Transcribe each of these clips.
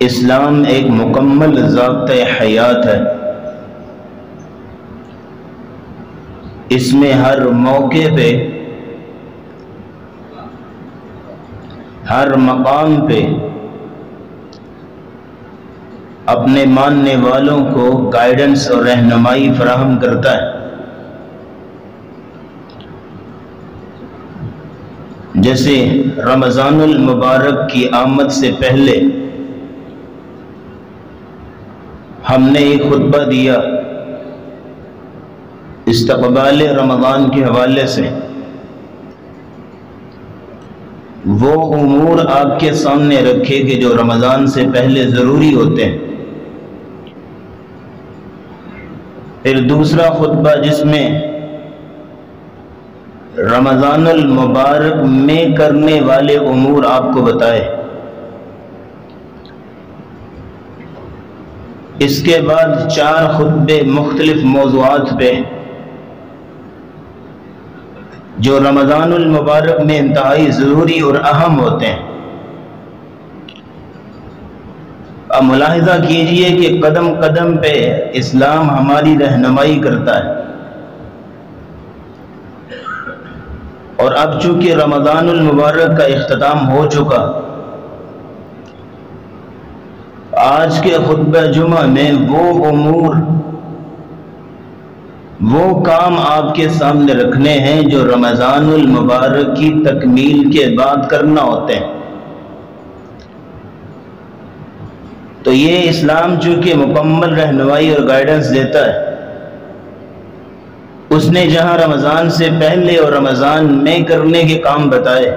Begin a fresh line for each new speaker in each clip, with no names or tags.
اسلام ایک مکمل ضابطۂ حیات ہے۔ اس میں ہر موقع پہ، ہر مقام پہ اپنے ماننے والوں کو گائیڈنس اور رہنمائی فراہم کرتا ہے۔ جیسے رمضان المبارک کی آمد سے پہلے ہم نے ایک خطبہ دیا استقبال رمضان کے حوالے سے، وہ امور آپ کے سامنے رکھے کہ جو رمضان سے پہلے ضروری ہوتے ہیں۔ پھر دوسرا خطبہ جس میں رمضان المبارک میں کرنے والے امور آپ کو بتائے۔ اس کے بعد 4 خطبے مختلف موضوعات پہ جو رمضان المبارک میں انتہائی ضروری اور اہم ہوتے ہیں۔ اب ملاحظہ کیجئے کہ قدم قدم پہ اسلام ہماری رہنمائی کرتا ہے، اور اب چونکہ رمضان المبارک کا اختتام ہو چکا، آج کے خطبہ جمعہ میں وہ امور، وہ کام آپ کے سامنے رکھنے ہیں جو رمضان المبارک کی تکمیل کے بعد کرنا ہوتے ہیں۔ تو یہ اسلام چونکہ مکمل رہنمائی اور گائیڈنس دیتا ہے، اس نے جہاں رمضان سے پہلے اور رمضان میں کرنے کے کام بتائے،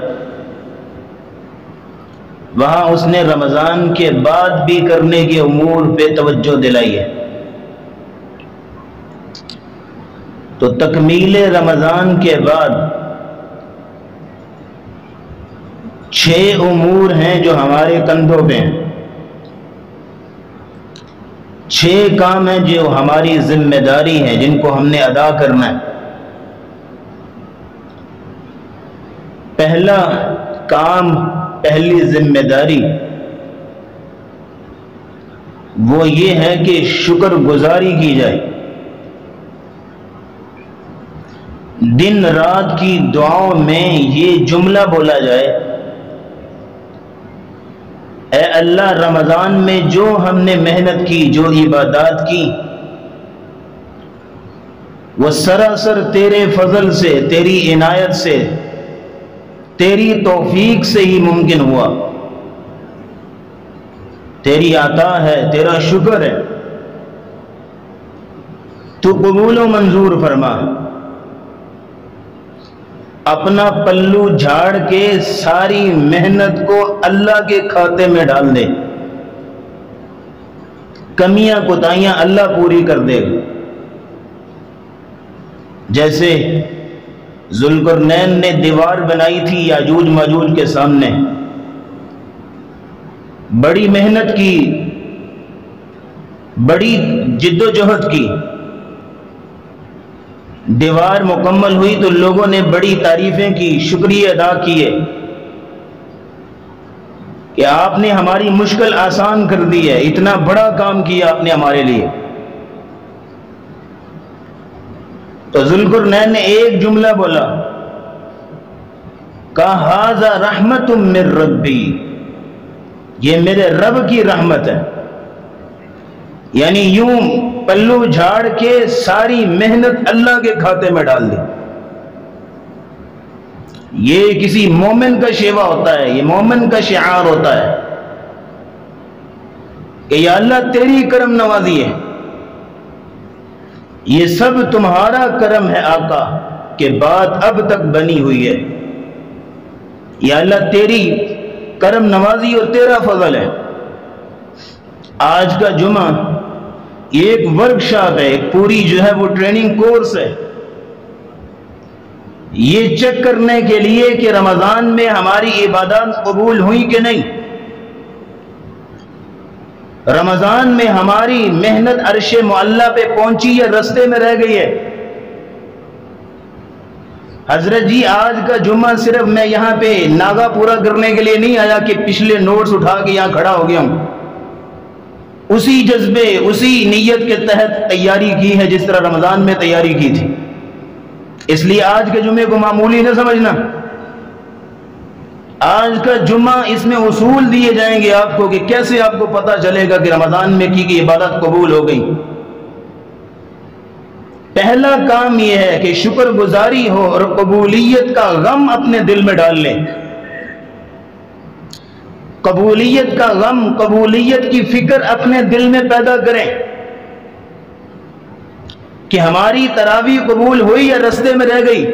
وہاں اس نے رمضان کے بعد بھی کرنے کے امور پہ توجہ دلائی ہے۔ تو تکمیل رمضان کے بعد 6 امور ہیں جو ہمارے کندھوں پہ ہیں، 6 کام ہیں جو ہماری ذمہ داری ہیں، جن کو ہم نے ادا کرنا ہے۔ پہلا کام، پہلی ذمہ داری وہ یہ ہے کہ شکر گزاری کی جائے، دن رات کی دعاؤں میں یہ جملہ بولا جائے، اے اللہ رمضان میں جو ہم نے محنت کی، جو عبادات کی، وہ سراسر تیرے فضل سے، تیری عنایت سے، تیری توفیق سے ہی ممکن ہوا، تیری عطا ہے، تیرا شکر ہے، تو قبول و منظور فرما۔ اپنا پلو جھاڑ کے ساری محنت کو اللہ کے کھاتے میں ڈال دے، کمیاں کوتاہیاں اللہ پوری کر دے گا۔ جیسے ذوالقرنین نے دیوار بنائی تھی یاجوج ماجوج کے سامنے، بڑی محنت کی، بڑی جد و جہد کی، دیوار مکمل ہوئی تو لوگوں نے بڑی تعریفیں کی، شکریہ ادا کیے کہ آپ نے ہماری مشکل آسان کر دی ہے، اتنا بڑا کام کیا آپ نے ہمارے لیے۔ تو ذوالقرنین نے ایک جملہ بولا، کہا ھذا رحمت من ربی، یہ میرے رب کی رحمت ہے، یعنی یوں پلو جھاڑ کے ساری محنت اللہ کے کھاتے میں ڈال دی۔ یہ کسی مومن کا شیوا ہوتا ہے، یہ مومن کا شعار ہوتا ہے کہ یا اللہ تیری کرم نوازی ہے، یہ سب تمہارا کرم ہے آقا کہ بات اب تک بنی ہوئی ہے، یا اللہ تیری کرم نوازی اور تیرا فضل ہے۔ آج کا جمعہ ایک ورکشاپ ہے، ایک پوری جو ہے وہ ٹریننگ کورس ہے، یہ چیک کرنے کے لیے کہ رمضان میں ہماری عبادات قبول ہوئی کہ نہیں، رمضان میں ہماری محنت عرش معلیٰ پہ پہنچی یا رستے میں رہ گئی ہے۔ حضرت جی آج کا جمعہ صرف میں یہاں پہ ناغا پورا کرنے کے لیے نہیں آیا کہ پچھلے نوٹس اٹھا کے یہاں کھڑا ہو گیا ہوں، اسی جذبے اسی نیت کے تحت تیاری کی ہے جس طرح رمضان میں تیاری کی تھی. اس لیے آج کے جمعے کو معمولی نہ سمجھنا. آج کا جمعہ اس میں اصول دیے جائیں گے آپ کو کہ کیسے آپ کو پتہ چلے گا کہ رمضان میں کی عبادت قبول ہو گئی. پہلا کام یہ ہے کہ شکر گزاری ہو اور قبولیت کا غم اپنے دل میں ڈال لیں. قبولیت کا غم، قبولیت کی فکر اپنے دل میں پیدا کریں کہ ہماری تراویح قبول ہوئی یا رستے میں رہ گئی.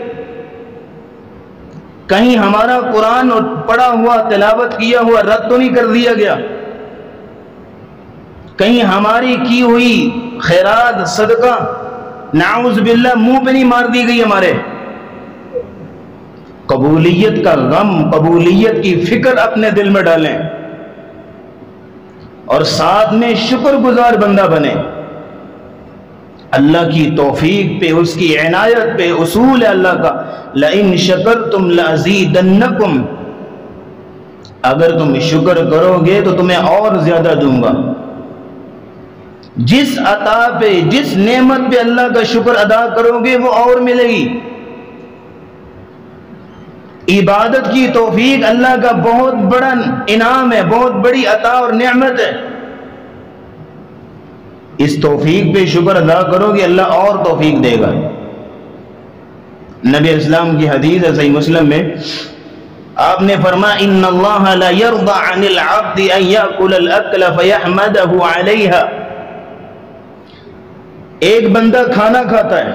کہیں ہمارا قرآن پڑھا ہوا، تلاوت کیا ہوا رد تو نہیں کر دیا گیا. کہیں ہماری کی ہوئی خیرات صدقہ نعوذ باللہ منہ پہ نہیں مار دی گئی ہمارے. قبولیت کا غم، قبولیت کی فکر اپنے دل میں ڈالیں اور ساتھ میں شکر گزار بندہ بنے. اللہ کی توفیق پہ، اس کی عنایت پہ. اصول ہے اللہ کا لَإِن شَكَرْتُمْ لَأَزِيدَنَّكُمْ، اگر تم شکر کرو گے تو تمہیں اور زیادہ دوں گا. جس عطا پہ، جس نعمت پہ اللہ کا شکر ادا کرو گے وہ اور ملے گی. عبادت کی توفیق اللہ کا بہت بڑا انعام ہے، بہت بڑی عطا اور نعمت ہے. اس توفیق پہ شکر ادا کرو گے اللہ اور توفیق دے گا. نبی اسلام کی حدیث ہے صحیح مسلم میں، آپ نے فرمایا ان اللہ لا یرضى عن العبد ان یاکل الاکل فیحمدہ علیہا. ایک بندہ کھانا کھاتا ہے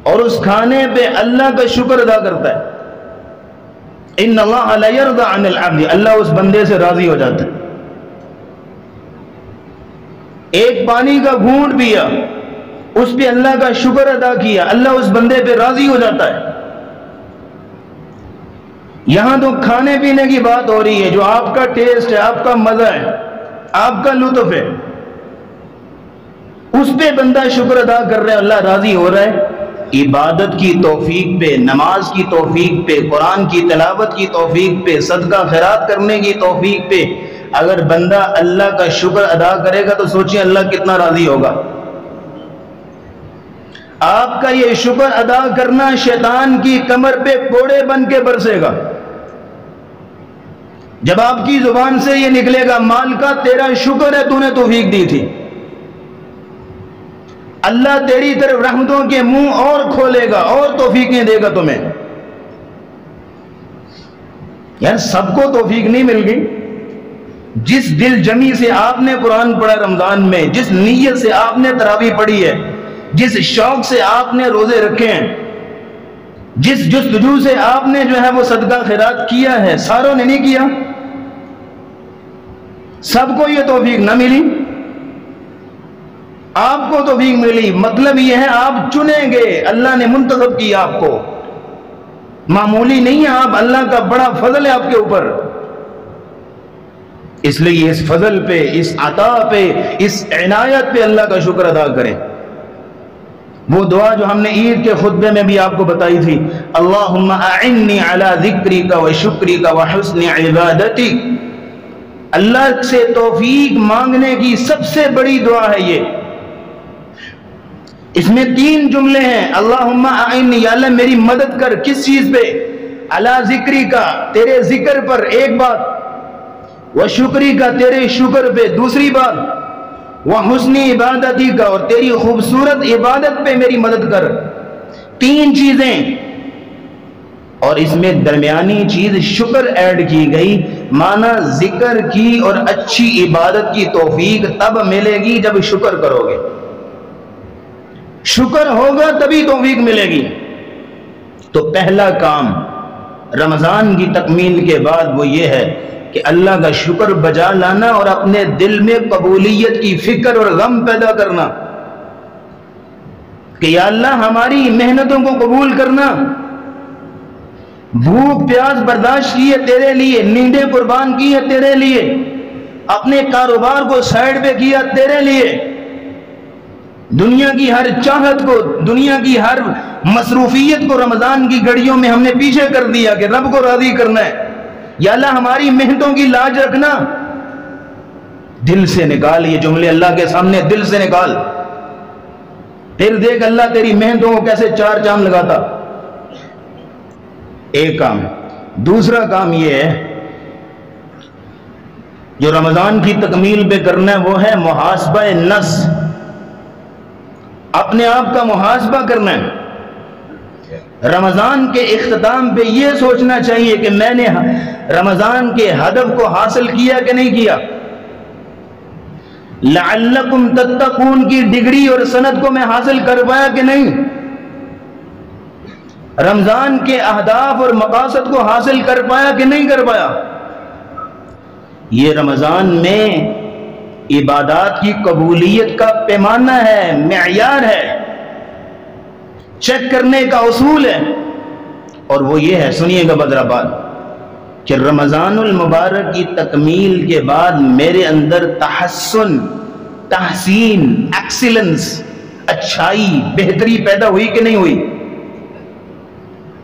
اور اس کھانے پہ اللہ کا شکر ادا کرتا ہے. ان اللہ لا یرضى عن العبد، اللہ اس بندے سے راضی ہو جاتا ہے. ایک پانی کا گھونٹ پیا، اس پہ اللہ کا شکر ادا کیا، اللہ اس بندے پہ راضی ہو جاتا ہے. یہاں تو کھانے پینے کی بات ہو رہی ہے جو آپ کا ٹیسٹ ہے، آپ کا مزہ ہے، آپ کا لطف ہے، اس پہ بندہ شکر ادا کر رہا ہے، اللہ راضی ہو رہا ہے. عبادت کی توفیق پہ، نماز کی توفیق پہ، قرآن کی تلاوت کی توفیق پہ، صدقہ خیرات کرنے کی توفیق پہ اگر بندہ اللہ کا شکر ادا کرے گا تو سوچیں اللہ کتنا راضی ہوگا. آپ کا یہ شکر ادا کرنا شیطان کی کمر پہ کوڑے بن کے برسے گا. جب آپ کی زبان سے یہ نکلے گا مالکا تیرا شکر ہے تو نے توفیق دی تھی، اللہ تیری طرف رحمتوں کے منہ اور کھولے گا اور توفیقیں دے گا تمہیں. یار سب کو توفیق نہیں مل گئی. جس دل جمی سے آپ نے قرآن پڑھا رمضان میں، جس نیت سے آپ نے تراویح پڑھی ہے، جس شوق سے آپ نے روزے رکھے ہیں، جس جستجو سے آپ نے جو ہے وہ صدقہ خیرات کیا ہے، ساروں نے نہیں کیا. سب کو یہ توفیق نہ ملی، آپ کو توفیق ملی. مطلب یہ ہے آپ چنیں گے، اللہ نے منتخب کیا آپ کو. معمولی نہیں ہے آپ، اللہ کا بڑا فضل ہے آپ کے اوپر. اس لیے اس فضل پہ، اس عطا پہ، اس عنایت پہ اللہ کا شکر ادا کریں. وہ دعا جو ہم نے عید کے خطبے میں بھی آپ کو بتائی تھی، اللہم اعنی علی ذکرک و شکرک و حسن عبادتک. اللہ سے توفیق مانگنے کی سب سے بڑی دعا ہے یہ. اس میں 3 جملے ہیں. اللہم اعنی، یا اللہ میری مدد کر. کس چیز پہ؟ علی ذکرک، تیرے ذکر پر ایک بات، و شکری کا، تیرے شکر پہ دوسری بات، وہ حسن عبادتی کا، اور تیری خوبصورت عبادت پہ میری مدد کر. 3 چیزیں، اور اس میں درمیانی چیز شکر ایڈ کی گئی. معنی ذکر کی اور اچھی عبادت کی توفیق تب ملے گی جب شکر کرو گے. شکر ہوگا تبھی توفیق ملے گی. تو پہلا کام رمضان کی تکمیل کے بعد وہ یہ ہے کہ اللہ کا شکر بجا لانا اور اپنے دل میں قبولیت کی فکر اور غم پیدا کرنا کہ یا اللہ ہماری محنتوں کو قبول کرنا. بھوک پیاس برداشت کی ہے تیرے لیے، نیندیں قربان کی ہے تیرے لیے، اپنے کاروبار کو سائیڈ پہ کیا تیرے لیے، دنیا کی ہر چاہت کو، دنیا کی ہر مصروفیت کو رمضان کی گھڑیوں میں ہم نے پیچھے کر دیا کہ رب کو راضی کرنا ہے. یا اللہ ہماری محنتوں کی لاج رکھنا. دل سے نکال یہ جملے اللہ کے سامنے، دل سے نکال، پھر دیکھ اللہ تیری محنتوں کو کیسے چار چاند لگاتا۔ ایک کام۔ دوسرا کام یہ ہے جو رمضان کی تکمیل پہ کرنا ہے، وہ ہے محاسبہ نفس، اپنے آپ کا محاسبہ کرنا ہے۔ رمضان کے اختتام پہ یہ سوچنا چاہیے کہ میں نے رمضان کے ہدف کو حاصل کیا کہ نہیں کیا، لعلکم تتقون کی ڈگری اور سند کو میں حاصل کر پایا کہ نہیں، رمضان کے اہداف اور مقاصد کو حاصل کر پایا کہ نہیں کر پایا۔ یہ رمضان میں عبادات کی قبولیت کا پیمانہ ہے، معیار ہے، چیک کرنے کا اصول ہے، اور وہ یہ ہے، سنیے گا بدر آباد، کہ رمضان المبارک کی تکمیل کے بعد میرے اندر تحسن، تحسین، ایکسیلنس، اچھائی، بہتری پیدا ہوئی کہ نہیں ہوئی؟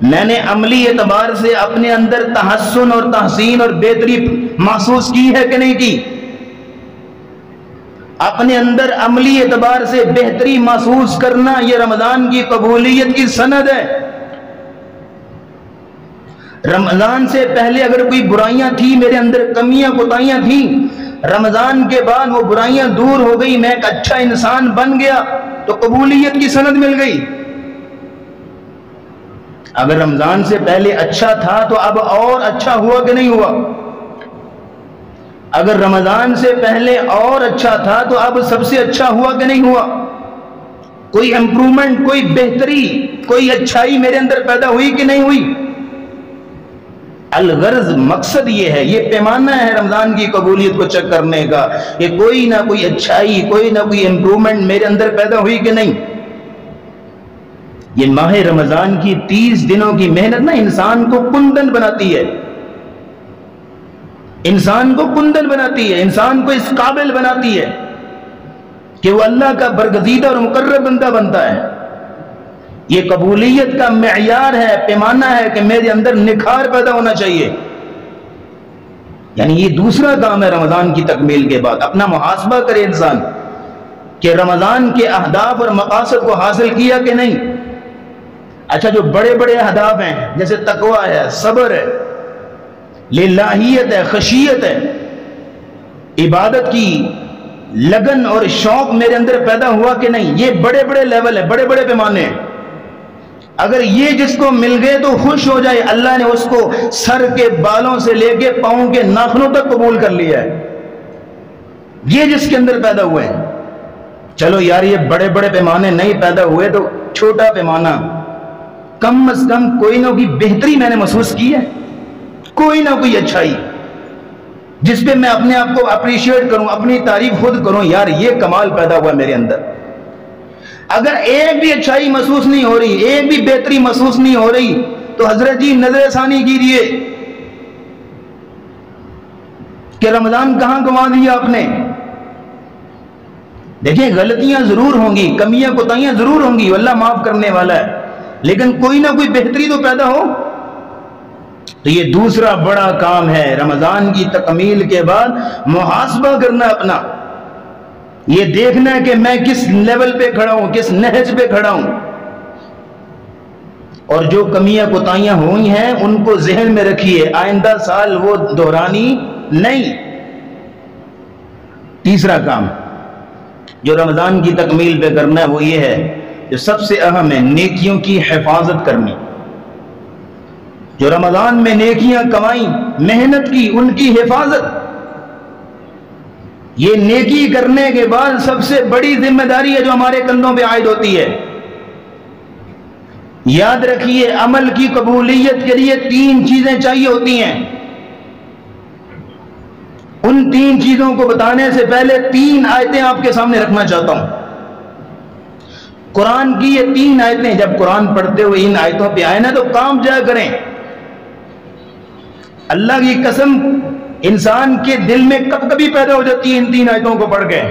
میں نے عملی اعتبار سے اپنے اندر تحسن اور تحسین اور بہتری محسوس کی ہے کہ نہیں کی؟ اپنے اندر عملی اعتبار سے بہتری محسوس کرنا یہ رمضان کی قبولیت کی سند ہے۔ رمضان سے پہلے اگر کوئی برائیاں تھیں، میرے اندر کمیاں کوتاہیاں تھیں، رمضان کے بعد وہ برائیاں دور ہو گئی، میں ایک اچھا انسان بن گیا، تو قبولیت کی سند مل گئی۔ اگر رمضان سے پہلے اچھا تھا تو اب اور اچھا ہوا کہ نہیں ہوا؟ اگر رمضان سے پہلے اور اچھا تھا تو اب سب سے اچھا ہوا کہ نہیں ہوا؟ کوئی امپرومنٹ، کوئی بہتری، کوئی اچھائی میرے اندر پیدا ہوئی کہ نہیں ہوئی؟ الغرض مقصد یہ ہے، یہ پیمانہ ہے رمضان کی قبولیت کو چیک کرنے کا، کہ کوئی نہ کوئی اچھائی، کوئی نہ کوئی امپرومنٹ میرے اندر پیدا ہوئی کہ نہیں۔ یہ ماہ رمضان کی 30 دنوں کی محنت نا انسان کو کندن بناتی ہے، انسان کو کندن بناتی ہے، انسان کو اس قابل بناتی ہے کہ وہ اللہ کا برگزیدہ اور مقرب بندہ بنتا ہے۔ یہ قبولیت کا معیار ہے، پیمانہ ہے کہ میرے اندر نکھار پیدا ہونا چاہیے۔ یعنی یہ دوسرا کام ہے رمضان کی تکمیل کے بعد، اپنا محاسبہ کرے انسان کہ رمضان کے اہداف اور مقاصد کو حاصل کیا کہ نہیں۔ اچھا، جو بڑے بڑے اہداف ہیں جیسے تقوی ہے، صبر ہے، للہیت ہے، خشیت ہے، عبادت کی لگن اور شوق میرے اندر پیدا ہوا کہ نہیں، یہ بڑے بڑے لیول ہے، بڑے بڑے پیمانے ہیں۔ اگر یہ جس کو مل گئے تو خوش ہو جائے، اللہ نے اس کو سر کے بالوں سے لے کے پاؤں کے ناخنوں تک قبول کر لیا ہے، یہ جس کے اندر پیدا ہوئے ہیں۔ چلو یار، یہ بڑے بڑے پیمانے نہیں پیدا ہوئے تو چھوٹا پیمانہ، کم از کم کوئی نہ کوئی بہتری میں نے محسوس کی ہے، کوئی نہ کوئی اچھائی جس پہ میں اپنے آپ کو اپریشیٹ کروں، اپنی تعریف خود کروں، یار یہ کمال پیدا ہوا میرے اندر۔ اگر ایک بھی اچھائی محسوس نہیں ہو رہی، ایک بھی بہتری محسوس نہیں ہو رہی، تو حضرت جی نظر ثانی کیجیے کہ رمضان کہاں گنوا دیا آپ نے۔ دیکھیں، غلطیاں ضرور ہوں گی، کمیاں کوتاہیاں ضرور ہوں گی، اللہ معاف کرنے والا ہے، لیکن کوئی نہ کوئی بہتری تو پیدا ہو۔ تو یہ دوسرا بڑا کام ہے رمضان کی تکمیل کے بعد، محاسبہ کرنا اپنا، یہ دیکھنا ہے کہ میں کس لیول پہ کھڑا ہوں، کس نہج پہ کھڑا ہوں، اور جو کمیاں کوتاہیاں ہوئی ہیں ان کو ذہن میں رکھیے، آئندہ سال وہ دہرانی نہیں۔ تیسرا کام جو رمضان کی تکمیل پہ کرنا ہے وہ یہ ہے، جو سب سے اہم ہے، نیکیوں کی حفاظت کرنی۔ جو رمضان میں نیکیاں کمائیں، محنت کی، ان کی حفاظت۔ یہ نیکی کرنے کے بعد سب سے بڑی ذمہ داری ہے جو ہمارے کندھوں پہ عائد ہوتی ہے۔ یاد رکھیے، عمل کی قبولیت کے لیے 3 چیزیں چاہیے ہوتی ہیں۔ ان 3 چیزوں کو بتانے سے پہلے 3 آیتیں آپ کے سامنے رکھنا چاہتا ہوں۔ قرآن کی یہ 3 آیتیں، جب قرآن پڑھتے ہوئے ان آیتوں پہ آئے نا تو کام جا کریں۔ اللہ کی قسم، انسان کے دل میں کب کبھی پیدا ہو جاتی ہے ان 3 آیتوں کو پڑھ کے۔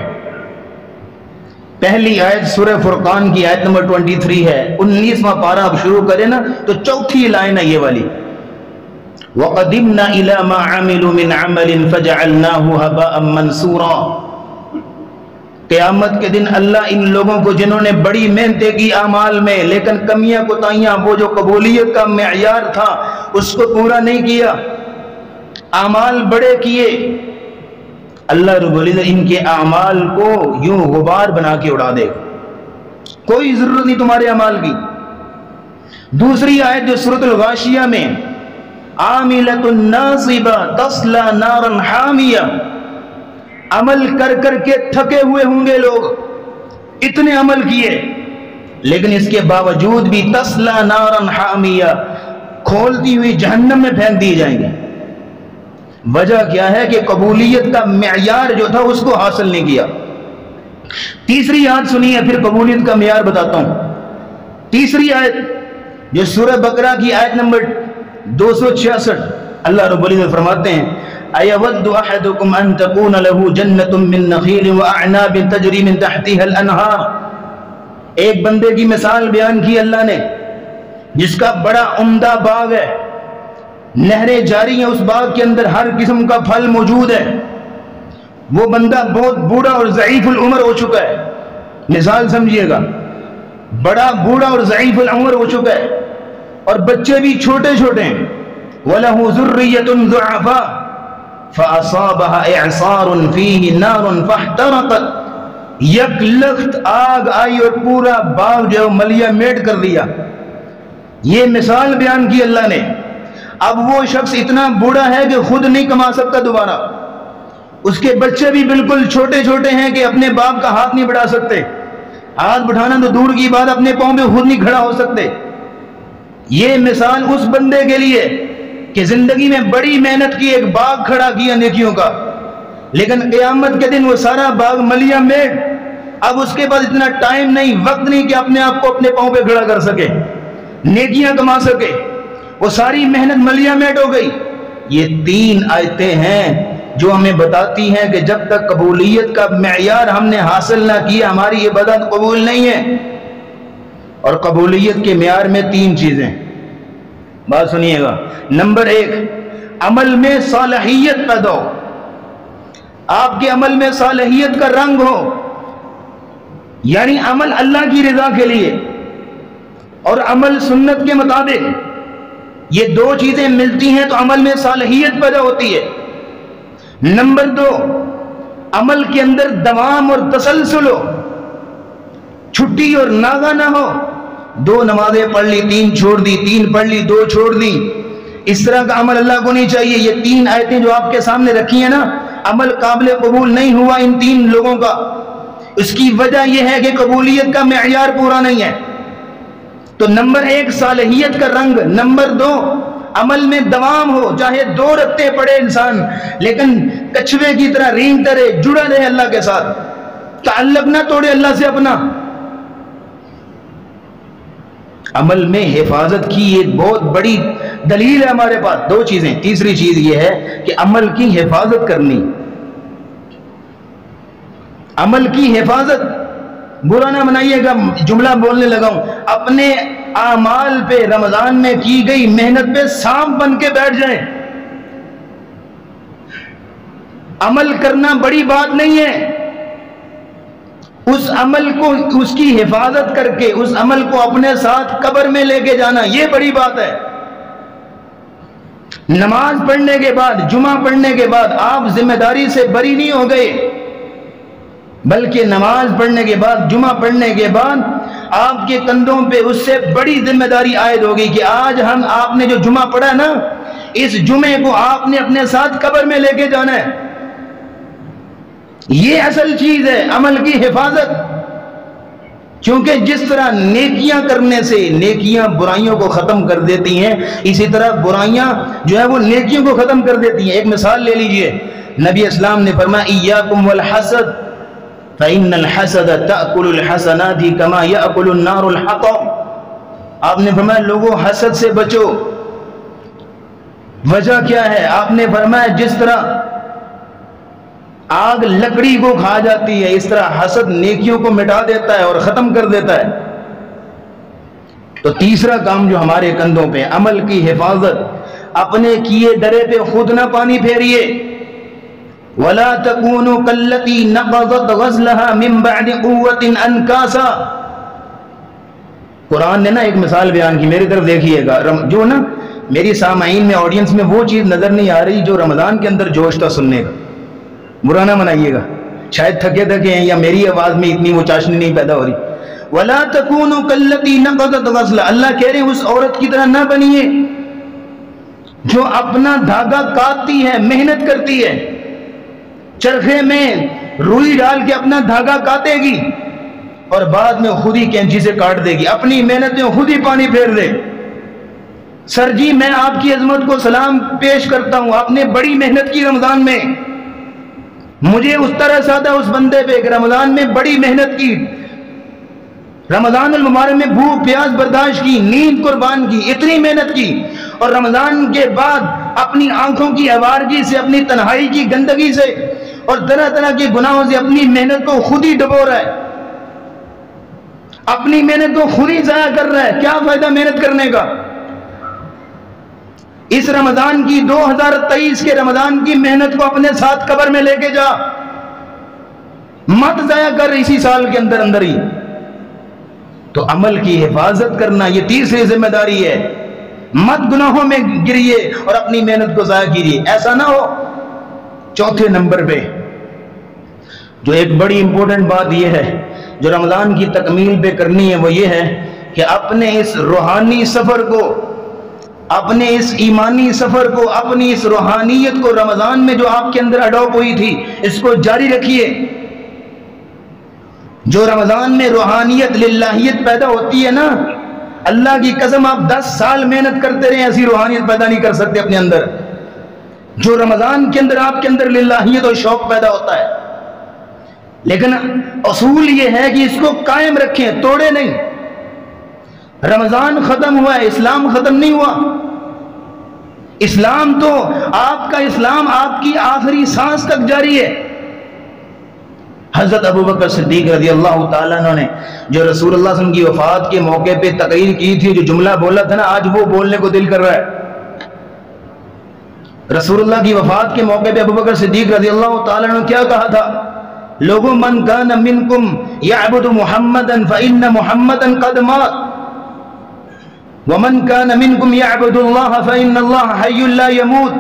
پہلی آیت سورہ فرقان کی آیت نمبر 23 ہے، 19واں پارہ آپ شروع کریں نا تو 4تھی لائن ہے یہ والی، وَقَدِمْنَا إِلَى مَا عَمِلُوا مِنْ عَمَلٍ فَجَعَلْنَاهُ هَبَاءً مَنْثُورًا۔ قیامت کے دن اللہ ان لوگوں کو جنہوں نے بڑی محنتیں کی اعمال میں لیکن کمیاں کوتاہیاں، وہ جو قبولیت کا معیار تھا اس کو پورا نہیں کیا، اعمال بڑے کیے، اللہ رب العزت ان کے اعمال کو یوں غبار بنا کے اڑا دے گا، کوئی ضرورت نہیں تمہارے اعمال کی۔ دوسری آیت جو سورۃ الغاشیہ میں عاملۃ ناصبہ تصلی نارا حامیہ، عمل کر کر کے تھکے ہوئے ہوں گے لوگ، اتنے عمل کیے لیکن اس کے باوجود بھی تصلی نارا حامیہ، کھولتی ہوئی جہنم میں پھینک دیے جائیں گے۔ وجہ کیا ہے کہ قبولیت کا معیار جو تھا اس کو حاصل نہیں کیا۔ تیسری آیت سنیے، پھر قبولیت کا معیار بتاتا ہوں۔ تیسری آیت جو سورہ بقرہ کی آیت نمبر 266، اللہ رب العزت فرماتے ہیں اَيَوَدُّ أَحَدُكُمْ أَن تَكُونَ لَهُ جَنَّةٌ مِّن نَخِيلٍ وَأَعْنَابٍ تَجْرِي مِن تَحْتِهَا الْأَنْهَارُ۔ ایک بندے کی مثال بیان کی اللہ نے جس کا بڑا عمدہ باغ ہے، نہریں جاری ہیں اس باغ کے اندر، ہر قسم کا پھل موجود ہے، وہ بندہ بہت بوڑھا اور ضعیف العمر ہو چکا ہے، مثال سمجھیے گا، بڑا بوڑھا اور ضعیف العمر ہو چکا ہے اور بچے بھی چھوٹے چھوٹے ہیں۔ وَلَهُ ذُرِّيَّةٌ ضُعَفَاءُ فَأَصَابَهَا إِعْصَارٌ فِيهِ نَارٌ فَاحْتَرَقَتْ، یک لخت آگ آئی اور پورا باغ جو ملیا میٹ کر دیا۔ یہ مثال بیان کی اللہ نے۔ اب وہ شخص اتنا بوڑھا ہے کہ خود نہیں کما سکتا دوبارہ، اس کے بچے بھی بالکل چھوٹے چھوٹے ہیں کہ اپنے باپ کا ہاتھ نہیں بڑھا سکتے، ہاتھ بڑھانا تو دور کی بات، اپنے پاؤں پہ خود نہیں کھڑا ہو سکتے۔ یہ مثال اس بندے کے لیے کہ زندگی میں بڑی محنت کی، ایک باغ کھڑا کیا نیکیوں کا، لیکن قیامت کے دن وہ سارا باغ ملیا میٹ، اب اس کے بعد اتنا ٹائم نہیں، وقت نہیں کہ اپنے آپ کو اپنے پاؤں پہ کھڑا کر سکے، نیکیاں کما سکے، وہ ساری محنت ملیا میٹ ہو گئی۔ یہ تین آیتیں ہیں جو ہمیں بتاتی ہیں کہ جب تک قبولیت کا معیار ہم نے حاصل نہ کیا ہماری عبادت قبول نہیں ہے۔ اور قبولیت کے معیار میں تین چیزیں، بات سنیے گا۔ نمبر ایک، عمل میں صالحیت پیدا ہو، آپ کے عمل میں صالحیت کا رنگ ہو، یعنی عمل اللہ کی رضا کے لیے اور عمل سنت کے مطابق، یہ دو چیزیں ملتی ہیں تو عمل میں صالحیت پیدا ہوتی ہے۔ نمبر دو، عمل کے اندر دوام اور تسلسل ہو، چھٹی اور ناغہ نہ ہو، دو نمازیں پڑھ لی، تین چھوڑ دی، تین پڑھ لی، دو چھوڑ دی، اس طرح کا عمل اللہ کو نہیں چاہیے۔ یہ تین آیتیں جو آپ کے سامنے رکھی ہیں نا، عمل قابل قبول نہیں ہوا ان تین لوگوں کا، اس کی وجہ یہ ہے کہ قبولیت کا معیار پورا نہیں ہے۔ تو نمبر ایک، صالحیت کا رنگ، نمبر دو، عمل میں دوام ہو، چاہے دو رکعتیں پڑھے انسان لیکن کچھوے کی طرح رینگتا رہے، جڑا رہے اللہ کے ساتھ، تعلق نہ توڑے اللہ سے اپنا۔ عمل میں حفاظت کی ایک بہت بڑی دلیل ہے ہمارے پاس، دو چیزیں۔ تیسری چیز یہ ہے کہ عمل کی حفاظت کرنی، عمل کی حفاظت، برا نہ منائیے گا جملہ بولنے لگا ہوں، اپنے اعمال پہ رمضان میں کی گئی محنت پہ سانپ بن کے بیٹھ جائیں۔ عمل کرنا بڑی بات نہیں ہے، اس عمل کو، اس کی حفاظت کر کے اس عمل کو اپنے ساتھ قبر میں لے کے جانا، یہ بڑی بات ہے۔ نماز پڑھنے کے بعد، جمعہ پڑھنے کے بعد آپ ذمہ داری سے بری نہیں ہو گئے، بلکہ نماز پڑھنے کے بعد، جمعہ پڑھنے کے بعد آپ کے کندھوں پہ اس سے بڑی ذمہ داری عائد ہوگی کہ آج آپ نے جو جمعہ پڑھا نا، اس جمعے کو آپ نے اپنے ساتھ قبر میں لے کے جانا ہے۔ یہ اصل چیز ہے، عمل کی حفاظت۔ کیونکہ جس طرح نیکیاں کرنے سے نیکیاں برائیوں کو ختم کر دیتی ہیں، اسی طرح برائیاں جو ہے وہ نیکیوں کو ختم کر دیتی ہیں۔ ایک مثال لے لیجئے، نبی اسلام نے فرمایا ایاکم والحسد فإن الحسد تأکل الحسنات كما يأکل النار الحطب۔ آپ نے فرمایا لوگوں حسد سے بچو۔ وجہ کیا ہے؟ آپ نے فرمایا جس طرح آگ لکڑی کو کھا جاتی ہے، اس طرح حسد نیکیوں کو مٹا دیتا ہے اور ختم کر دیتا ہے۔ تو تیسرا کام جو ہمارے کندھوں پہ، عمل کی حفاظت، اپنے کیے درے پہ خود نہ پانی پھیریے. وَلَا تَكُونُوا كَالَّتِي نَقَضَتْ غَزْلَهَا مِن بَعْدِ قُوَّةٍ أَنْكَاسًا. قرآن نے نا ایک مثال بیان کی, میری طرف دیکھیے گا. جو نا میری سامعین میں, آڈینس میں وہ چیز نظر نہیں آ رہی جو رمضان کے اندر جوش تھا سننے کا. برا نہ منائیے گا, شاید تھکے ہیں یا میری آواز میں اتنی وہ چاشنی نہیں پیدا ہو رہی. وَلَا تَكُونُوا كَالَّتِي نَقَضَتْ غَزْلَهَا. اللہ کہہ رہے ہیں اس عورت کی طرح نہ بنیے جو اپنا دھاگا کاٹتی ہے, محنت کرتی ہے, چرخے میں روئی ڈال کے اپنا دھاگا کاٹے گی اور بعد میں خود ہی کینچی سے کاٹ دے گی, اپنی محنت میں خود ہی پانی پھیر دے. سر جی میں آپ کی عظمت کو سلام پیش کرتا ہوں, آپ نے بڑی محنت کی رمضان میں. مجھے اس طرح سادہ اس بندے پہ کہ رمضان میں بڑی محنت کی, رمضان المبارک میں بھوک پیاس برداشت کی, نیند قربان کی, اتنی محنت کی, اور رمضان کے بعد اپنی آنکھوں کی آوارگی سے, اپنی تنہائی کی گندگی سے اور طرح طرح کے گناہوں سے اپنی محنت کو خود ہی ڈبو رہا ہے, اپنی محنت کو خود ہی ضائع کر رہا ہے. کیا فائدہ محنت کرنے کا؟ اس رمضان کی 2023 کے رمضان کی محنت کو اپنے ساتھ قبر میں لے کے جا, مت ضائع کر اسی سال کے اندر اندر ہی. تو عمل کی حفاظت کرنا یہ تیسری ذمہ داری ہے. مت گناہوں میں گریے اور اپنی محنت کو ضائع کیجیے, ایسا نہ ہو. چوتھے نمبر پہ جو ایک بڑی امپورٹنٹ بات یہ ہے جو رمضان کی تکمیل پہ کرنی ہے, وہ یہ ہے کہ اپنے اس روحانی سفر کو, اپنے اس ایمانی سفر کو, اپنی اس روحانیت کو رمضان میں جو آپ کے اندر اڈاپٹ ہوئی تھی اس کو جاری رکھیے. جو رمضان میں روحانیت للہیت پیدا ہوتی ہے نا, اللہ کی قسم آپ 10 سال محنت کرتے رہے ایسی روحانیت پیدا نہیں کر سکتے اپنے اندر. جو رمضان کے اندر آپ کے اندر للہیت اور شوق پیدا ہوتا ہے, لیکن اصول یہ ہے کہ اس کو قائم رکھیں, توڑے نہیں. رمضان ختم ہوا ہے, اسلام ختم نہیں ہوا. اسلام تو آپ کا اسلام آپ کی آخری سانس تک جاری ہے. حضرت ابوبکر صدیق رضی اللہ تعالیٰ عنہ نے جو رسول اللہ صلی اللہ علیہ وسلم کی وفات کے موقع پہ تقریر کی تھی, جو جملہ بولا تھا نا, آج وہ بولنے کو دل کر رہا ہے. رسول اللہ کی وفات کے موقع پہ ابوبکر صدیق رضی اللہ تعالیٰ عنہ کیا کہا تھا؟ لوگوں من کان منکم یعبد محمدا فإن محمدا قد مات ومن کان منکم یعبد اللہ فإن اللہ حی لا یموت.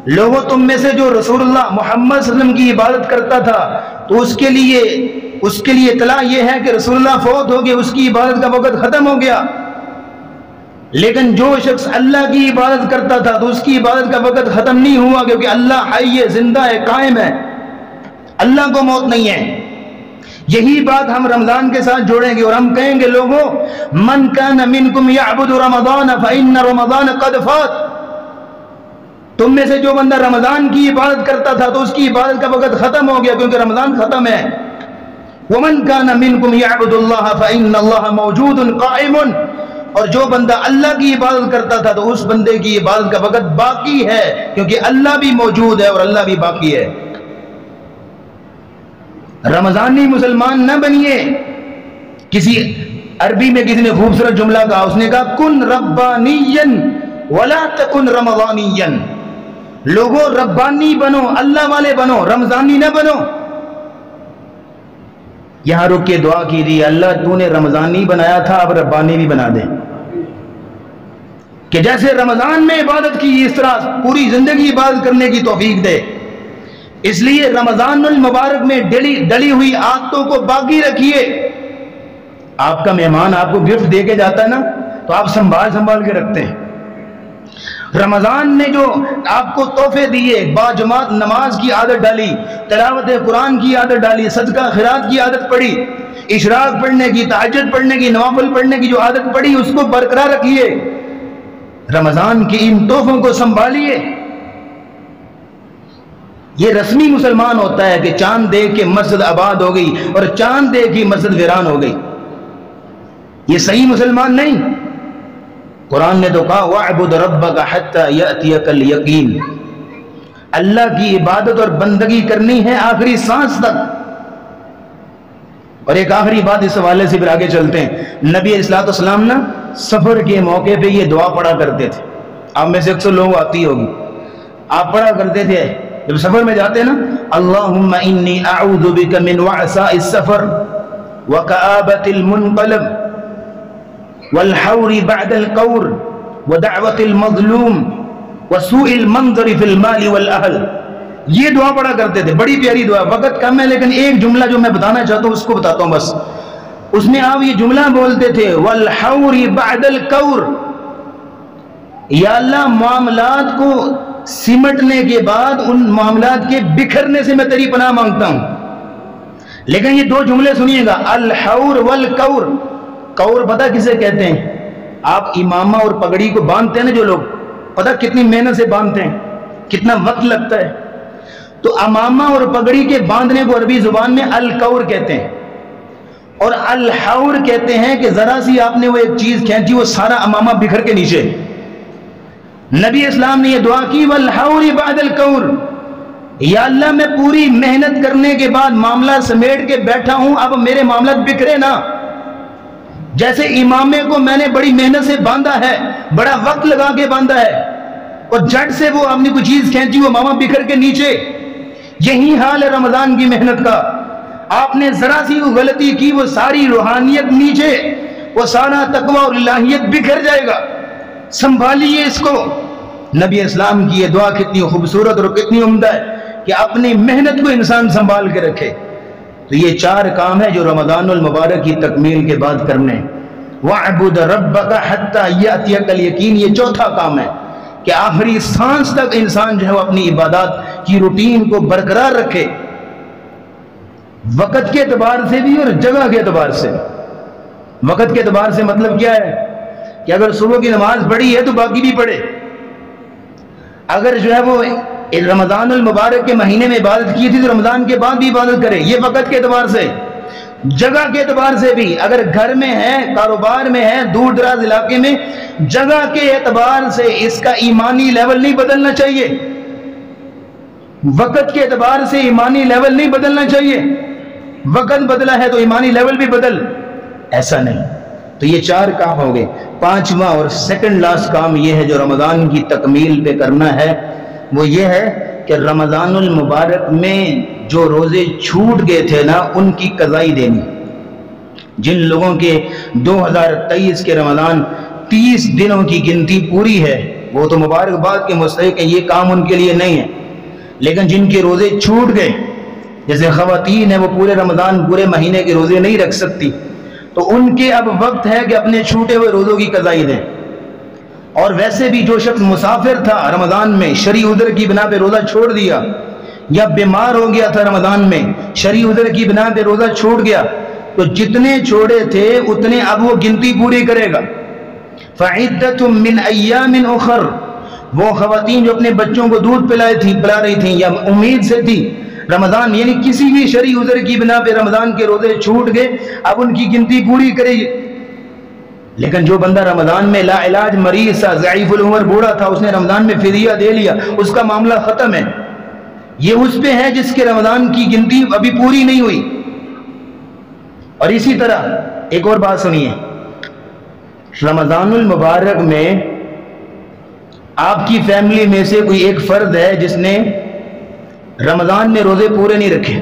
لوگوں تم میں سے جو رسول اللہ محمد صلی اللہ علیہ وسلم کی عبادت کرتا تھا تو اس کے لیے اطلاع یہ ہے کہ رسول اللہ فوت ہو گئے, اس کی عبادت کا وقت ختم ہو گیا. لیکن جو شخص اللہ کی عبادت کرتا تھا تو اس کی عبادت کا وقت ختم نہیں ہوا, کیونکہ اللہ حی ہے, زندہ ہے, قائم ہے, اللہ کو موت نہیں ہے. یہی بات ہم رمضان کے ساتھ جوڑیں گے اور ہم کہیں گے لوگوں من کان منکم یعبد رمضان فإن رمضان قد فات. تم میں سے جو بندہ رمضان کی عبادت کرتا تھا تو اس کی عبادت کا وقت ختم ہو گیا, کیونکہ رمضان ختم ہے. ومن کان منکم یعبد اللہ فإن اللہ موجود قائم. اور جو بندہ اللہ کی عبادت کرتا تھا تو اس بندے کی عبادت کا وقت باقی ہے, کیونکہ اللہ بھی موجود ہے اور اللہ بھی باقی ہے. رمضانی مسلمان نہ بنیے. کسی عربی میں کسی نے خوبصورت جملہ کہا, اس نے کہا کن ربانیا ولا تکن رمضانیا. لوگوں ربانی بنو, اللہ والے بنو, رمضانی نہ بنو. یہاں رک کے دعا کیجیے, اللہ تو نے رمضانی بنایا تھا اب ربانی بھی بنا دے, کہ جیسے رمضان میں عبادت کی اس طرح پوری زندگی عبادت کرنے کی توفیق دے. اس لیے رمضان المبارک میں ڈلی ہوئی عادتوں کو باقی رکھیے. آپ کا مہمان آپ کو گفٹ دے کے جاتا ہے نا تو آپ سنبھال کے رکھتے ہیں. رمضان نے جو آپ کو تحفے دیے, باجماعت نماز کی عادت ڈالی, تلاوت قرآن کی عادت ڈالی, صدقہ خیرات کی عادت پڑی, اشراق پڑھنے کی, تہجد پڑھنے کی, نوافل پڑھنے کی جو عادت پڑی اس کو برقرار رکھیے. رمضان کی ان تحفوں کو سنبھالیے. یہ رسمی مسلمان ہوتا ہے کہ چاند دیکھ کے مسجد آباد ہو گئی اور چاند دیکھ کے مسجد ویران ہو گئی. یہ صحیح مسلمان نہیں. قرآن نے تو کہا وَاعْبُدْ رَبَّكَ حَتَّى يَأْتِيَكَ الْيَقِينُ. اللہ کی عبادت اور بندگی کرنی ہے آخری سانس تک. اور ایک آخری بات اس حوالے سے پھر آگے چلتے ہیں. نبی علیہ الصلوۃ والسلام نا سفر کے موقع پہ یہ دعا پڑھا کرتے تھے, آپ میں سے اکثر لوگوں آتی ہوگی، آپ پڑھا کرتے تھے جب سفر میں جاتے ہیں نا، اللہم انی اعوذ بک من وعثاء السفر وکآبۃ المنقلب والحور بعد القور ودعوت المظلوم وسوء المنظر فی المال والاہل. یہ دعا پڑھا کرتے تھے، بڑی پیاری دعا. وقت کم ہے لیکن ایک جملہ جو میں بتانا چاہتا ہوں اس کو بتاتا ہوں بس. اس میں آپ یہ جملہ بولتے تھے والحور بعد القور، یا اللہ معاملات کو سمٹنے کے بعد ان معاملات کے بکھرنے سے میں تیری پناہ مانگتا ہوں. لیکن یہ دو جملے سنیے گا، الحور والقور. قور پتہ کسے کہتے ہیں؟ آپ امامہ اور پگڑی کو باندھتے ہیں نا جو لوگ، پتہ کتنی محنت سے باندھتے ہیں، کتنا وقت لگتا ہے. تو امامہ اور پگڑی کے باندھنے کو عربی زبان میں القور کہتے ہیں، اور الحور کہتے ہیں کہ ذرا سی آپ نے وہ ایک چیز کھینچی وہ سارا امامہ بکھر کے نیچے. نبی اسلام نے یہ دعا کی والحور بعد القور، یا اللہ میں پوری محنت کرنے کے بعد معاملہ سمیٹ کے بیٹھا ہوں، اب میرے معاملات بکھرے نہ. جیسے امامے کو میں نے بڑی محنت سے باندھا ہے، بڑا وقت لگا کے باندھا ہے، اور جھٹ سے وہ آپ نے کوئی چیز کھینچی وہ ماما بکھر کے نیچے. یہی حال ہے رمضان کی محنت کا. آپ نے ذرا سی وہ غلطی کی وہ ساری روحانیت نیچے، وہ سارا تقوی اور الہیت بکھر جائے گا. سنبھالیے اس کو. نبی اسلام کی یہ دعا کتنی خوبصورت اور کتنی عمدہ ہے کہ اپنی محنت کو انسان سنبھال کے رکھے. تو یہ 4 کام ہے جو رمضان المبارک کی تکمیل کے بعد کرنے. وَاعْبُدْ رَبَّكَ حَتَّى يَأْتِيَكَ الْيَقِينُ، یہ چوتھا کام ہے کہ آخری سانس تک انسان جو ہے وہ اپنی عبادات کی روٹین کو برقرار رکھے، وقت کے اعتبار سے بھی اور جگہ کے اعتبار سے. وقت کے اعتبار سے مطلب کیا ہے کہ اگر صبح کی نماز پڑھی ہے تو باقی بھی پڑھے. اگر جو ہے وہ رمضان المبارک کے مہینے میں عبادت کی تھی تو رمضان کے بعد بھی عبادت کرے. یہ وقت کے اعتبار سے. جگہ کے اعتبار سے بھی، اگر گھر میں ہے، کاروبار میں ہے، دور دراز علاقے میں، جگہ کے اعتبار سے اس کا ایمانی لیول نہیں بدلنا چاہیے. وقت کے اعتبار سے ایمانی لیول نہیں بدلنا چاہیے. وقت بدلا ہے تو ایمانی لیول بھی بدل، ایسا نہیں. تو یہ 4 کام ہو گئے. 5واں اور سیکنڈ لاسٹ کام یہ ہے جو رمضان کی تکمیل پہ کرنا ہے، وہ یہ ہے کہ رمضان المبارک میں جو روزے چھوٹ گئے تھے نا ان کی قضائی دینی. جن لوگوں کے 2023 کے رمضان 30 دنوں کی گنتی پوری ہے وہ تو مبارکباد کے مستحق ہیں، یہ کام ان کے لیے نہیں ہے. لیکن جن کے روزے چھوٹ گئے، جیسے خواتین ہیں وہ پورے رمضان پورے مہینے کے روزے نہیں رکھ سکتی، تو ان کے اب وقت ہے کہ اپنے چھوٹے ہوئے روزوں کی قضائی دیں. اور ویسے بھی جو شخص مسافر تھا رمضان میں، شرعی عذر کی بنا پہ روزہ چھوڑ دیا، یا بیمار ہو گیا تھا رمضان میں، شرعی عذر کی بنا پہ روزہ چھوڑ گیا، تو جتنے چھوڑے تھے اتنے اب وہ گنتی پوری کرے گا. فَعِدَّةٌ مِّنْ أَيَّامٍ أُخَرَ، وہ خواتین جو اپنے بچوں کو دودھ پلا رہی تھیں یا امید سے تھی رمضان، یعنی کسی بھی شرعی عذر کی بنا پہ رمضان کے روزے چھوٹ گئے، اب ان کی گنتی پوری کرے گی. لیکن جو بندہ رمضان میں لا علاج مریض تھا، ضعیف العمر بوڑھا تھا، اس نے رمضان میں فدیہ دے لیا، اس کا معاملہ ختم ہے. یہ اس پہ ہے جس کے رمضان کی گنتی ابھی پوری نہیں ہوئی. اور اسی طرح ایک اور بات سنیے، رمضان المبارک میں آپ کی فیملی میں سے کوئی ایک فرد ہے جس نے رمضان میں روزے پورے نہیں رکھے،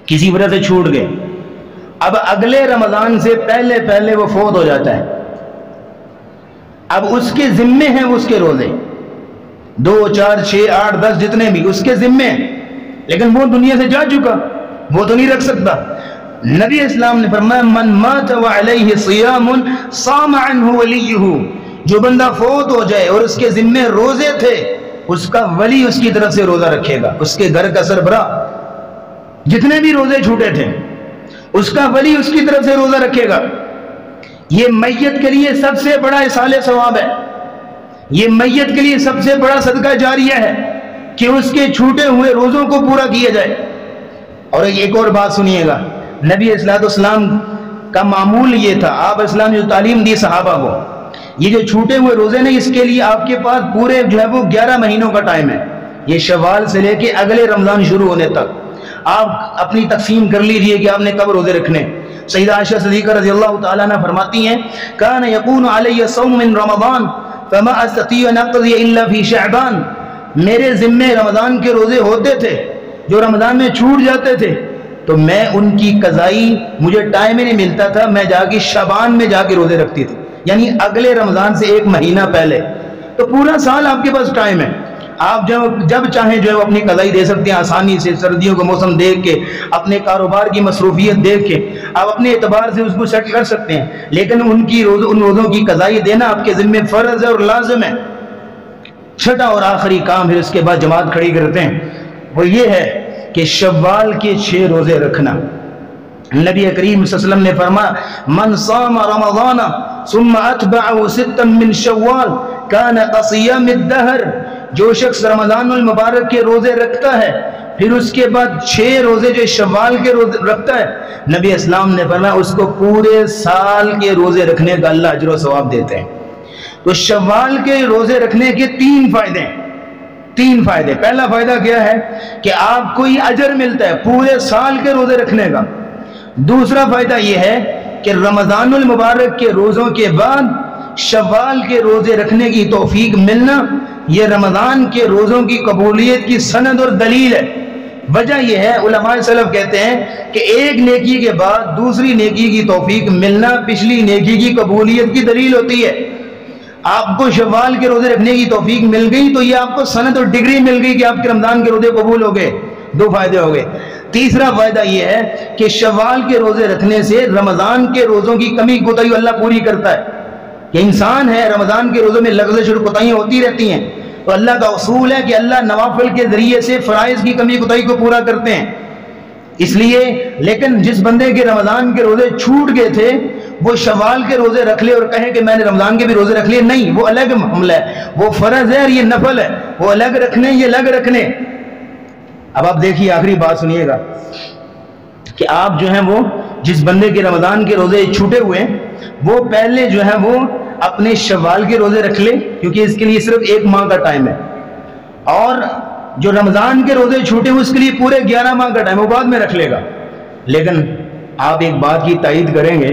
کسی وجہ سے چھوٹ گئے، اب اگلے رمضان سے پہلے وہ فوت ہو جاتا ہے. اب اس کے ذمے ہیں اس کے روزے 2 4 6 8 10 جتنے بھی اس کے ذمے ہیں، لیکن وہ دنیا سے جا چکا، وہ تو نہیں رکھ سکتا. نبی اسلام نے فرمایا من مات وعلیہ صیام صام عنہ ولیہ، جو بندہ فوت ہو جائے اور اس کے ذمے روزے تھے اس کا ولی اس کی طرف سے روزہ رکھے گا، اس کے گھر کا سربراہ جتنے بھی روزے چھوٹے تھے اس کا ولی اس کی طرف سے روزہ رکھے گا. یہ میت کے لیے سب سے بڑا اصال ثواب ہے، یہ میت کے لیے سب سے بڑا صدقہ جاریہ ہے کہ اس کے چھوٹے ہوئے روزوں کو پورا کیا جائے. اور ایک اور بات سنیے گا، نبی صلی اللہ علیہ وسلم کا معمول یہ تھا، آپ اسلام نے جو تعلیم دی صحابہ کو، یہ جو چھوٹے ہوئے روزے نہیں، اس کے لیے آپ کے پاس پورے جو ہے وہ 11 مہینوں کا ٹائم ہے. یہ شوال سے لے کے اگلے رمضان شروع ہونے تک آپ اپنی تقسیم کر لیجئے کہ آپ نے کب روزے رکھنے. سیدہ عائشہ صدیقہ رضی اللہ تعالیٰ عنہ فرماتی ہیں کان یکون علی صوم من رمضان فما استطيع ان اقضي الا في شعبان، میرے ذمے رمضان کے روزے ہوتے تھے جو رمضان میں چھوٹ جاتے تھے تو میں ان کی قضائی مجھے ٹائم ہی نہیں ملتا تھا، میں جا کے شعبان میں جا کے روزے رکھتی تھی، یعنی اگلے رمضان سے ایک مہینہ پہلے۔ تو پورا سال آپ کے پاس ٹائم ہے، آپ جب چاہیں جو ہے وہ اپنی قضائی دے سکتے ہیں آسانی سے، سردیوں کا موسم دیکھ کے، اپنے کاروبار کی مصروفیت دیکھ کے آپ اپنے اعتبار سے اس کو سیٹ کر سکتے ہیں، لیکن ان روزوں کی قضائی دینا آپ کے ذمہ فرض ہے اور لازم ہے۔ چھٹا اور آخری کام پھر اس کے بعد جماعت کھڑی کرتے ہیں، وہ یہ ہے کہ شوال کے 6 روزے رکھنا۔ نبی کریم صلی اللہ علیہ وسلم نے فرمایا من صام رمضان ثم اتبعه 6 من شوال كان كصيام الدهر، جو شخص رمضان المبارک کے روزے رکھتا ہے پھر اس کے بعد 6 روزے جو شوال کے روزے رکھتا ہے، نبی اسلام نے فرمایا اس کو پورے سال کے روزے رکھنے کا اللہ اجر و ثواب دیتے ہیں۔ تو شوال کے روزے رکھنے کے 3 فائدے ہیں، 3 فائدے۔ پہلا فائدہ کیا ہے کہ آپ کو یہ اجر ملتا ہے پورے سال کے روزے رکھنے کا۔ دوسرا فائدہ یہ ہے کہ رمضان المبارک کے روزوں کے بعد شوال کے روزے رکھنے کی توفیق ملنا یہ رمضان کے روزوں کی قبولیت کی سند اور دلیل ہے۔ وجہ یہ ہے، علماء سلف کہتے ہیں کہ ایک نیکی کے بعد دوسری نیکی کی توفیق ملنا پچھلی نیکی کی قبولیت کی دلیل ہوتی ہے۔ آپ کو شوال کے روزے رکھنے کی توفیق مل گئی تو یہ آپ کو سند اور ڈگری مل گئی کہ آپ کے رمضان کے روزے قبول ہو گئے۔ 2 فائدے ہو گئے۔ تیسرا فائدہ یہ ہے کہ شوال کے روزے رکھنے سے رمضان کے روزوں کی کمی کوتاہی اللہ پوری کرتا ہے۔ کہ انسان ہے رمضان کے روزوں میں لغزش اور کوتاہیاں ہوتی رہتی ہیں، تو اللہ کا اصول ہے کہ اللہ نوافل کے ذریعے سے فرائض کی کمی کوتاہی کو پورا کرتے ہیں۔ اس لیے لیکن جس بندے کے رمضان کے روزے چھوٹ گئے تھے وہ شوال کے روزے رکھ لے اور کہے کہ میں نے رمضان کے بھی روزے رکھ لیے، نہیں، وہ الگ معاملہ ہے، وہ فرض ہے اور یہ نفل ہے، وہ الگ رکھنے یہ الگ رکھنے۔ اب آپ دیکھیے آخری بات سنیے گا کہ آپ جو ہیں وہ جس بندے کے رمضان کے روزے چھوٹے ہوئے ہیں وہ پہلے جو ہے وہ اپنے شوال کے روزے رکھ لے، کیونکہ اس کے لیے صرف 1 ماہ کا ٹائم ہے، اور جو رمضان کے روزے چھوٹے ہوئے اس کے لیے پورے 11 ماہ کا ٹائم وہ بعد میں رکھ لے گا۔ لیکن آپ ایک بات کی تائید کریں گے،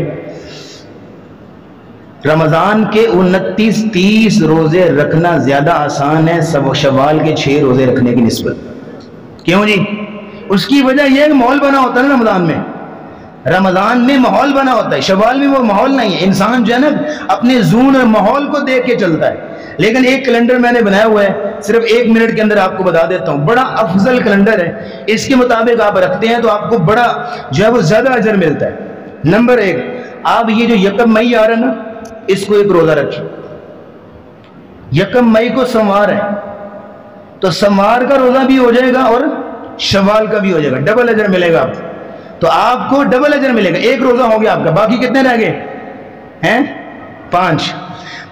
رمضان کے 29-30 روزے رکھنا زیادہ آسان ہے شوال کے 6 روزے رکھنے کی نسبت۔ کیوں جی؟ اس کی وجہ یہ ہے کہ ماحول بنا ہوتا ہے رمضان میں ماحول بنا ہوتا ہے، شوال میں وہ ماحول نہیں ہے۔ انسان جو ہے نا اپنے زون اور ماحول کو دیکھ کے چلتا ہے۔ لیکن ایک کیلنڈر میں نے بنایا ہوا ہے، صرف 1 منٹ کے اندر آپ کو بتا دیتا ہوں، بڑا افضل کیلنڈر ہے، اس کے مطابق آپ رکھتے ہیں تو آپ کو بڑا جو ہے وہ زیادہ اجر ملتا ہے۔ نمبر 1، آپ یہ جو 1 مئی آ رہا ہے نا اس کو ایک روزہ رکھیں۔ 1 مئی کو سموار ہے تو سموار کا روزہ بھی ہو جائے گا اور شوال کا بھی ہو جائے گا، ڈبل اجر ملے گا آپ کو۔ تو آپ کو ڈبل اجر ملے گا، 1 روزہ ہو گیا آپ کا، باقی کتنے رہ گئے ہیں؟ 5،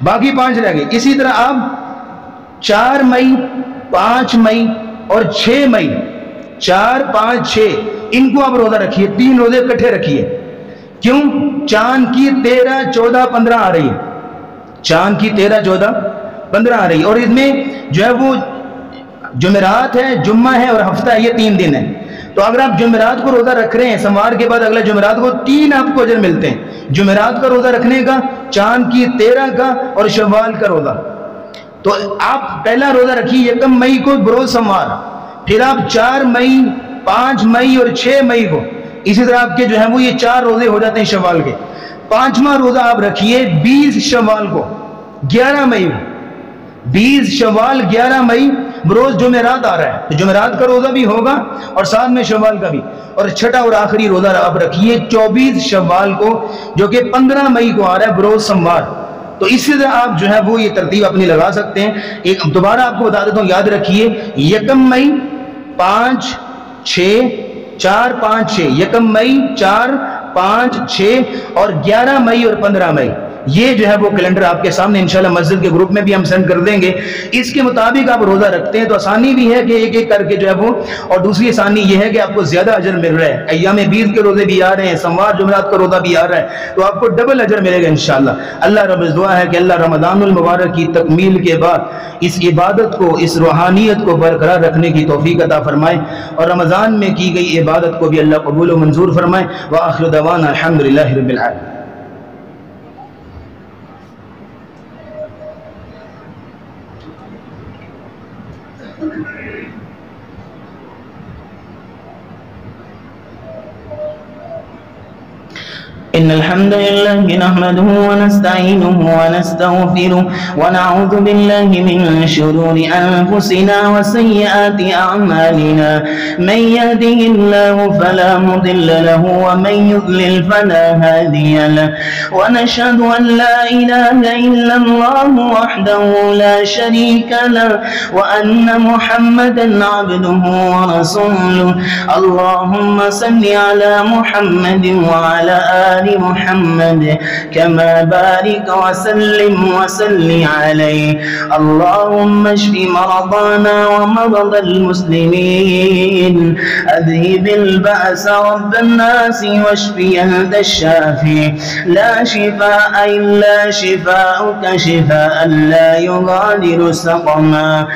باقی 5 رہ گئے۔ اسی طرح آپ 4 مئی 5 مئی اور 6 مئی 4 5 6 ان کو آپ روزہ رکھیے، 3 روزے اکٹھے رکھیے۔ کیوں؟ چاند کی 13 14 15 آ رہی ہے، چاند کی 13 14 15 آ رہی ہے، اور اس میں جو ہے وہ جمعرات ہے، جمعہ ہے اور ہفتہ ہے، یہ 3 دن ہیں۔ تو اگر آپ جمعرات کو روزہ رکھ رہے ہیں، سموار کے بعد اگلا جمعرات کو 3 آپ کو اجر ملتے ہیں، جمعرات کا روزہ رکھنے کا، چاند کی 13 کا اور شوال کا روزہ۔ تو آپ پہلا روزہ رکھیے 1 مئی کو بروز سموار، پھر آپ 4 مئی 5 مئی اور 6 مئی کو، اسی طرح آپ کے جو ہے وہ یہ 4 روزے ہو جاتے ہیں شوال کے۔ 5واں روزہ آپ رکھیے 20 شوال کو، 11 مئی کو، 20 شوال 11 مئی بروز جمعرات آ رہا ہے، تو جمعرات کا روزہ بھی ہوگا اور ساتھ میں شوال کا بھی۔ اور چھٹا اور آخری روزہ آپ رکھیے 24 شوال کو، جو کہ 15 مئی کو آ رہا ہے بروز سموار۔ تو اسی طرح آپ جو ہے وہ یہ ترتیب اپنی لگا سکتے ہیں۔ ایک دوبارہ آپ کو بتا دیتا ہوں، یاد رکھیے 1 مئی 5 6 4 5 6، 1 مئی 4 5 6 اور 11 مئی اور 15 مئی، یہ جو ہے وہ کیلنڈر آپ کے سامنے انشاءاللہ مسجد کے گروپ میں بھی ہم سینڈ کر دیں گے۔ اس کے مطابق آپ روزہ رکھتے ہیں تو آسانی بھی ہے کہ ایک ایک کر کے جو ہے وہ، اور دوسری آسانی یہ ہے کہ آپ کو زیادہ اجر مل رہا ہے۔ ایام بیض کے روزے بھی آ رہے ہیں، سموار جمعرات کا روزہ بھی آ رہا ہے، تو آپ کو ڈبل اجر ملے گا انشاءاللہ۔ اللہ رب دعا ہے کہ اللہ رمضان المبارک کی تکمیل کے بعد اس عبادت کو، اس روحانیت کو برقرار رکھنے کی توفیق عطا فرمائے، اور رمضان میں کی گئی عبادت کو بھی اللہ قبول و منظور فرمائے۔ وآخر دعوانا الحمدللہ رب العالمین۔ إن الحمد لله نحمده ونستعينه ونستغفره ونعوذ بالله من شرور أنفسنا وسيئات أعمالنا. من يهده الله فلا مضل له ومن يضلل فلا هادي له. ونشهد أن لا إله إلا الله وحده لا شريك له وأن محمدا عبده ورسوله. اللهم صل على محمد وعلى آل محمد كما بارك وسلم عليه. اللهم اشف مرضانا ومرضى المسلمين. أذهب البأس رب الناس واشفي أنت الشافي. لا شفاء إلا شفاؤك شفاء لا يغادر سقما.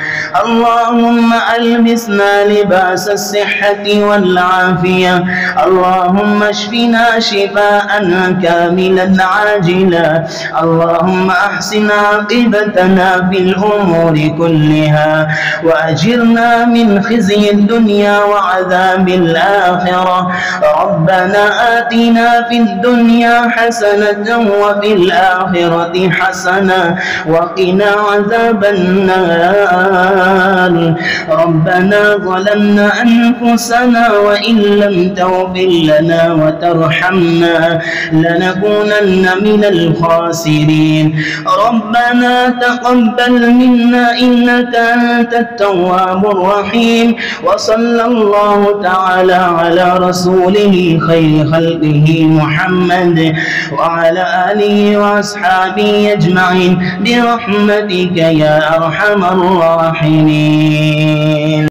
اللهم ألبسنا لباس الصحة والعافية. اللهم اشفنا شفاء كاملا عاجلا. اللهم أحسن عاقبتنا في الأمور كلها وأجرنا من خزي الدنيا وعذاب الآخرة. ربنا آتنا في الدنيا حسنة وفي الآخرة حسنة وقنا عذاب النار. ربنا ظلمنا أنفسنا وإن لم تغفر لنا وترحمنا لنكونن من الخاسرين. ربنا تقبل منا إنك أنت التواب الرحيم. وصلى الله تعالى على رسوله خير خلقه محمد وعلى آله وأصحابه أجمعين برحمتك يا أرحم الراحمين.